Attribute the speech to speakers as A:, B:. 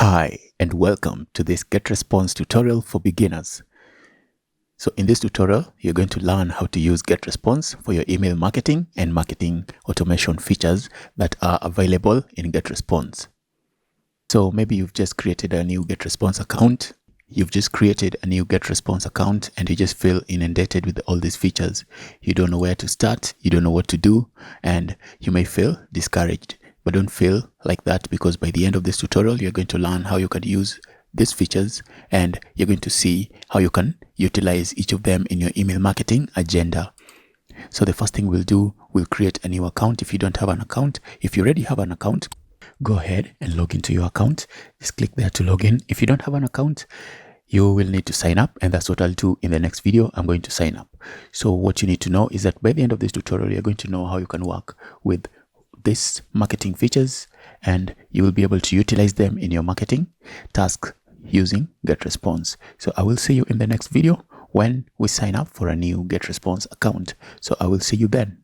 A: Hi and welcome to this Getresponse tutorial for beginners. So in this tutorial, you're going to learn how to use Getresponse for your email marketing and marketing automation features that are available in Getresponse. So maybe you've just created a new Getresponse account. You've just created a new Getresponse account and you just feel inundated with all these features. You don't know where to start, you don't know what to do, and you may feel discouraged. But don't feel like that, because by the end of this tutorial, you're going to learn how you can use these features and you're going to see how you can utilize each of them in your email marketing agenda. So the first thing we'll do, we'll create a new account. If you don't have an account, if you already have an account, go ahead and log into your account. Just click there to log in. If you don't have an account, you will need to sign up, and that's what I'll do in the next video. I'm going to sign up. So what you need to know is that by the end of this tutorial, you're going to know how you can work with these marketing features and you will be able to utilize them in your marketing tasks using Getresponse. So I will see you in the next video when we sign up for a new Getresponse account. So I will see you then.